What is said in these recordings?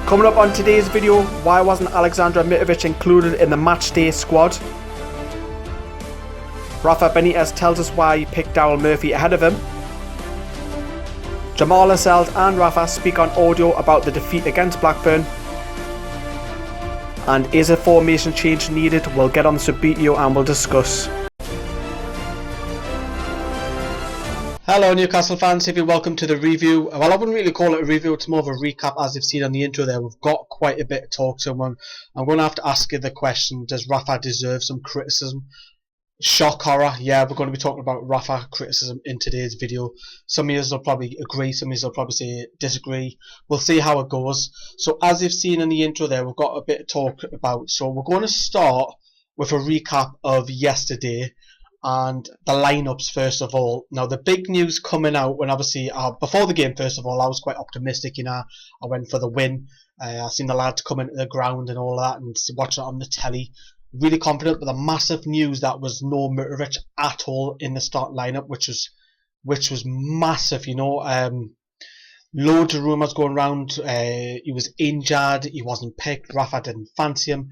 Coming up on today's video, why wasn't Alexander Mitrovic included in the matchday squad? Rafa Benitez tells us why he picked Daryl Murphy ahead of him. Lascelles and Rafa speak on audio about the defeat against Blackburn. And is a formation change needed? We'll get on this with BTO and we'll discuss. Hello Newcastle fans, if you're welcome to the review. Well, I wouldn't really call it a review, it's more of a recap. As you've seen on the intro there, we've got quite a bit to talk to. I'm going to have to ask you the question, does Rafa deserve some criticism? Shock horror, yeah, we're going to be talking about Rafa criticism in today's video. Some of you will probably agree, some of you will probably say disagree. We'll see how it goes. So as you've seen in the intro there, we've got a bit to talk about. So we're going to start with a recap of yesterday and the lineups first of all. Now the big news coming out when obviously before the game, first of all, I was quite optimistic, you know. I went for the win. I seen the lads come into the ground and all that and watch it on the telly. Really confident, but the massive news that was no Mitrovic at all in the start lineup, which was massive, you know. Loads of rumours going around. He was injured, he wasn't picked, Rafa didn't fancy him.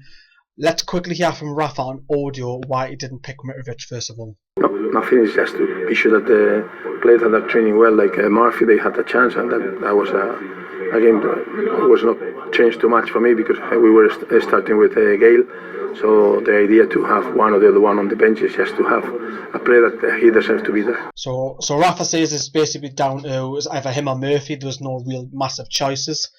Let's quickly hear from Rafa on audio why he didn't pick Mitrovic first of all. No, nothing, is just to be sure that the players that are training well, like Murphy, they had a chance, and that was a game that was not changed too much for me because we were starting with Gale. So the idea to have one or the other one on the bench is just to have a player that he deserves to be there. So Rafa says it's basically down to it was either him or Murphy. There was no real massive choices.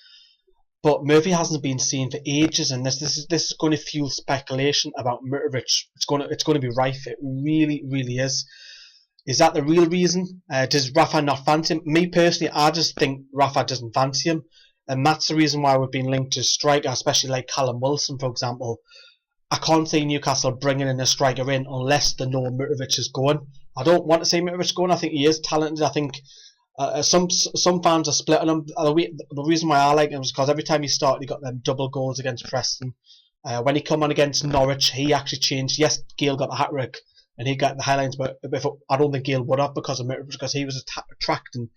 But Murphy hasn't been seen for ages, and this is going to fuel speculation about Mitrovic. It's going to be rife. It really is. Is that the real reason? Does Rafa not fancy him? Me personally, I just think Rafa doesn't fancy him, and that's the reason why we've been linked to striker, especially like Callum Wilson, for example. I can't see Newcastle bringing in a striker in unless they know Mitrovic is going. I don't want to see Mitrovic going. I think he is talented. I think some fans are split on him. The reason why I like him is because every time he started, he got them double goals against Preston. When he come on against Norwich, he actually changed. Yes, Gale got the hat-trick and he got the highlights, but I don't think Gale would have because of Mitrovic, because he was attracting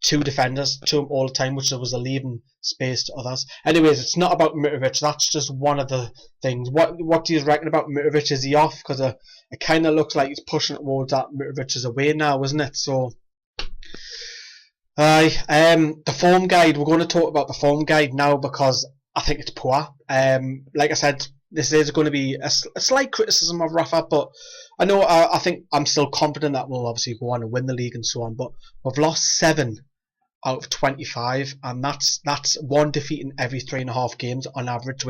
two defenders to him all the time, which was a leaving space to others. Anyways, it's not about Mitrovic. That's just one of the things. What do you reckon about Mitrovic? Is he off? Because it kind of looks like he's pushing towards that Mitrovic is away now, isn't it? So, the form guide. We're going to talk about the form guide now because I think it's poor. Like I said, this is going to be a slight criticism of Rafa, but I think I'm still confident that we'll obviously go on and win the league and so on. But we've lost 7 out of 25, and that's one defeat in every 3.5 games on average,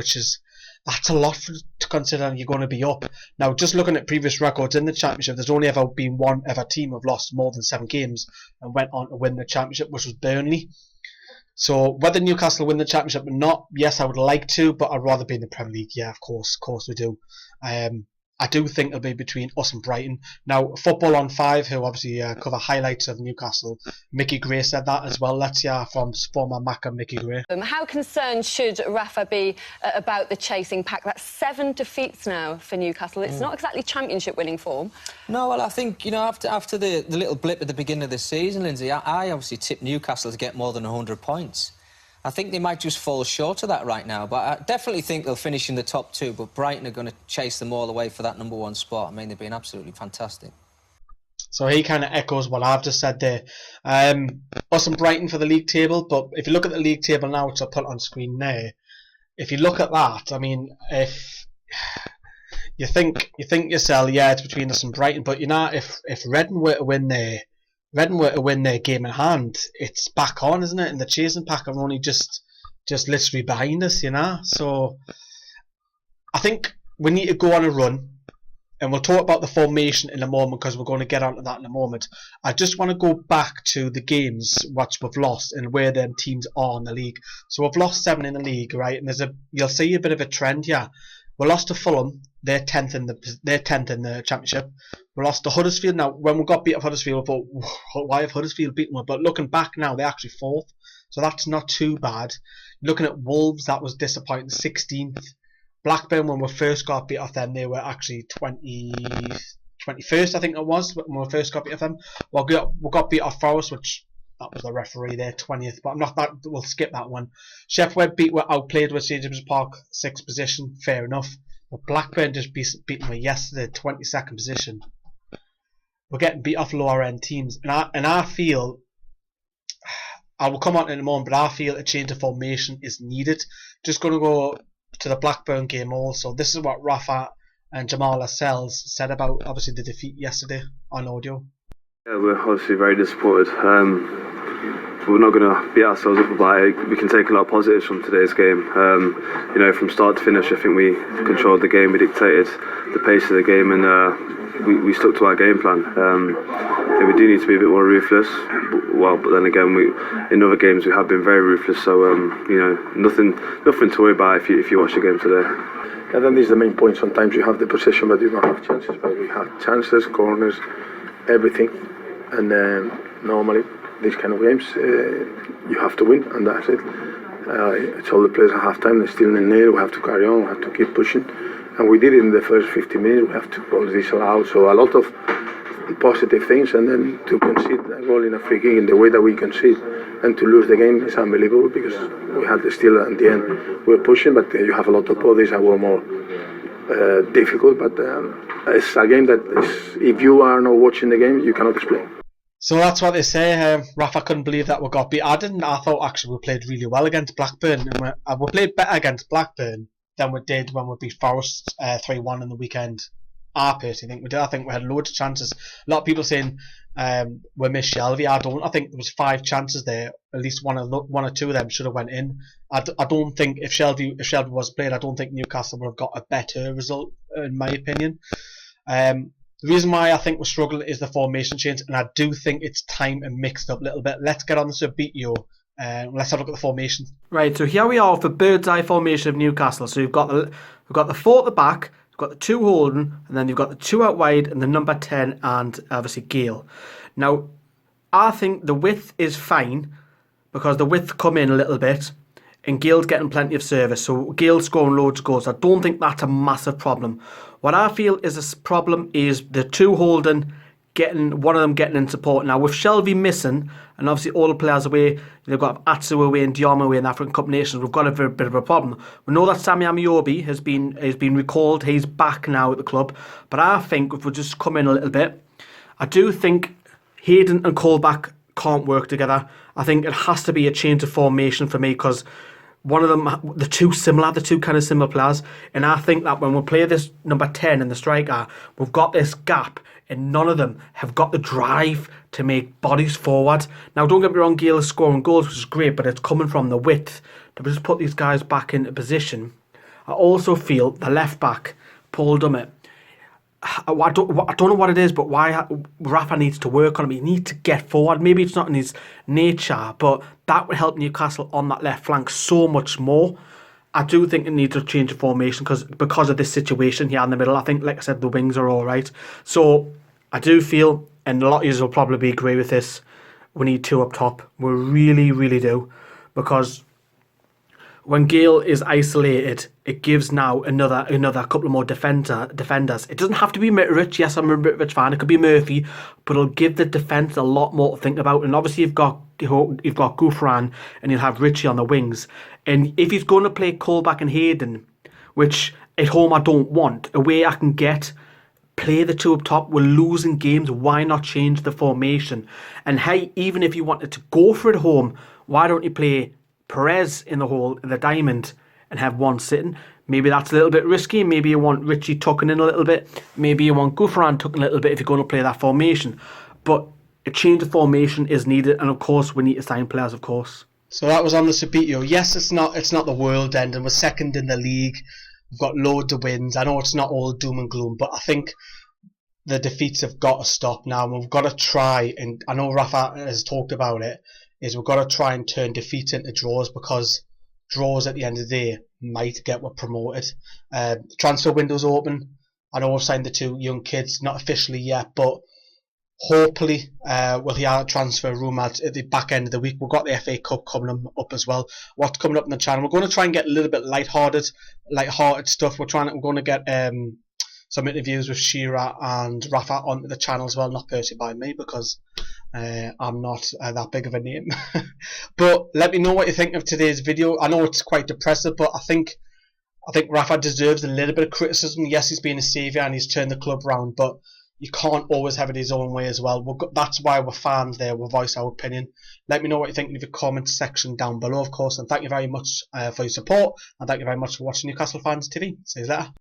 that's a lot to consider. You're going to be up. Now, just looking at previous records in the Championship, there's only ever been one team who've lost more than 7 games and went on to win the Championship, which was Burnley. So whether Newcastle win the Championship or not, yes, I would like to, but I'd rather be in the Premier League. Yeah, of course we do. I do think it'll be between us and Brighton. Now, Football on 5, who obviously cover highlights of Newcastle, Mickey Gray said that as well. Let's hear from former Macca Mickey Gray. How concerned should Rafa be about the chasing pack? That's 7 defeats now for Newcastle. It's not exactly Championship winning form. No, well, I think, you know, after the little blip at the beginning of the season, Lindsay, I obviously tipped Newcastle to get more than 100 points. I think they might just fall short of that right now, but I definitely think they'll finish in the top 2, but Brighton are going to chase them all the way for that #1 spot. I mean, they've been absolutely fantastic. So he kind of echoes what I've just said there. Us and Brighton for the league table, but if you look at the league table now, which I'll put on screen there, if you look at that, I mean, if you think yourself, yeah, it's between us and Brighton, but you know, if Reading were to win their game in hand, it's back on, isn't it? And the chasing pack are only just literally behind us, you know. So I think we need to go on a run, and we'll talk about the formation in a moment because we're going to get onto that in a moment. I just want to go back to the games which we've lost and where them teams are in the league. So we've lost 7 in the league, right? And you'll see a bit of a trend here. We lost to Fulham. They're 10th in the Championship. We lost to Huddersfield. Now, when we got beat up Huddersfield, we thought, why have Huddersfield beaten us? But looking back now, they're actually 4th. So that's not too bad. Looking at Wolves, that was disappointing, 16th. Blackburn, when we first got beat off them, they were actually 21st, I think it was, when we first got beat off them. We got beat off Forest, which that was the referee there, 20th. But I'm not that. We'll skip that one. Sheffield were outplayed with St James Park 6th position. Fair enough. But Blackburn just beat me yesterday, 22nd position. We're getting beat off lower end teams, and I feel. I will come on in a moment, but I feel a change of formation is needed. Just going to go to the Blackburn game also. This is what Rafa and Jamal Lascelles said about obviously the defeat yesterday on audio. Yeah, we're obviously very disappointed. We're not going to beat ourselves up about it. We can take a lot of positives from today's game. From start to finish, I think we controlled the game. We dictated the pace of the game, and we stuck to our game plan. I think we do need to be a bit more ruthless. But then again, in other games we have been very ruthless. So nothing to worry about if you watch the game today. I think this is the main point. Sometimes you have the possession, but you don't have chances. But we have chances, corners, everything, and normally these kind of games you have to win, and that's it. I told the players at half-time they're still in nil. We have to carry on. We have to keep pushing, and we did it in the first 50 minutes. We have to close this out. So a lot of positive things, and then to concede a goal in a free kick in the way that we concede and to lose the game is unbelievable, because we had still at the end we were pushing, but you have a lot of others that were more difficult. But it's a game that if you are not watching the game, you cannot explain. So that's what they say. Rafa couldn't believe that we got beat. I didn't. I thought actually we played really well against Blackburn, and we played better against Blackburn than we did when we beat Forest 3-1 in the weekend. I personally think we did. I think we had loads of chances. A lot of people saying we missed Shelby. I don't. I think there was 5 chances there. At least one or two of them should have went in. I don't think if Shelby was played, I don't think Newcastle would have got a better result, in my opinion. The reason why I think we're struggling is the formation change, and I do think it's time to mix it up a little bit. Let's get on this with Beatio. Let's have a look at the formation. Right, so here we are for bird's eye formation of Newcastle. So we've got the 4 at the back, we've got the 2 holding, and then you've got the 2 out wide, and the number 10, and obviously Gale. Now, I think the width is fine, because the width come in a little bit, and Gale's getting plenty of service, so Gale's scoring loads of goals. I don't think that's a massive problem. What I feel is a problem is the 2 holding, one of them getting in support. Now, with Shelby missing, and obviously all the players away, they've got Atsu away and Dioma away in the African Cup Nations, we've got a bit of a problem. We know that Sammy Amiobi has been recalled, he's back now at the club, but I think if we just come in a little bit, I do think Hayden and Colback can't work together. I think it has to be a change of formation for me, because one of them, the two kind of similar players, and I think that when we play this number 10 in the striker, we've got this gap, and none of them have got the drive to make bodies forward. Now, don't get me wrong, Gale is scoring goals, which is great, but it's coming from the width. To just put these guys back into position. I also feel the left back, Paul Dummett, I don't know what it is, but why Rafa needs to work on him. He needs to get forward. Maybe it's not in his nature, but that would help Newcastle on that left flank so much more. I do think it needs a change of formation because of this situation here in the middle. I think, like I said, the wings are all right. So I do feel, and a lot of you will probably agree with this, we need 2 up top. We really, really do, because when Gale is isolated, it gives now another couple of more defenders. It doesn't have to be Mitrovic. Yes, I'm a Mitrovic fan. It could be Murphy, but it'll give the defence a lot more to think about. And obviously, you've got Gouffran, and you'll have Richie on the wings. And if he's going to play Colback and Hayden, which at home I don't want, away I can play the 2 up top. We're losing games. Why not change the formation? And hey, even if you wanted to go for it at home, why don't you play Perez in the diamond and have one sitting? Maybe that's a little bit risky. Maybe you want Richie tucking in a little bit. Maybe you want Gouffran tucking a little bit if you're going to play that formation. But a change of formation is needed, and of course we need to sign players, of course. So that was on the Subito. Yes, it's not the world end, and we're second in the league. We've got loads of wins. I know it's not all doom and gloom, but I think the defeats have got to stop now, and we've got to try, and I know Rafa has talked about it, is we've got to try and turn defeats into draws, because draws at the end of the day might get us promoted. Transfer window's open. I know we've signed the 2 young kids, not officially yet, but hopefully we'll hear a transfer rumour at the back end of the week. We've got the FA Cup coming up as well. What's coming up in the channel? We're going to try and get a little bit light-hearted stuff. We're going to get some interviews with Shearer and Rafa onto the channel as well, not personally by me because I'm not that big of a name. But let me know what you think of today's video. I know it's quite depressive, but I think Rafa deserves a little bit of criticism. Yes, he's been a saviour and he's turned the club round, but you can't always have it his own way as well. That's why we're fans there. We'll voice our opinion. Let me know what you think in the comment section down below, of course. And thank you very much for your support. And thank you very much for watching Newcastle Fans TV. See you later.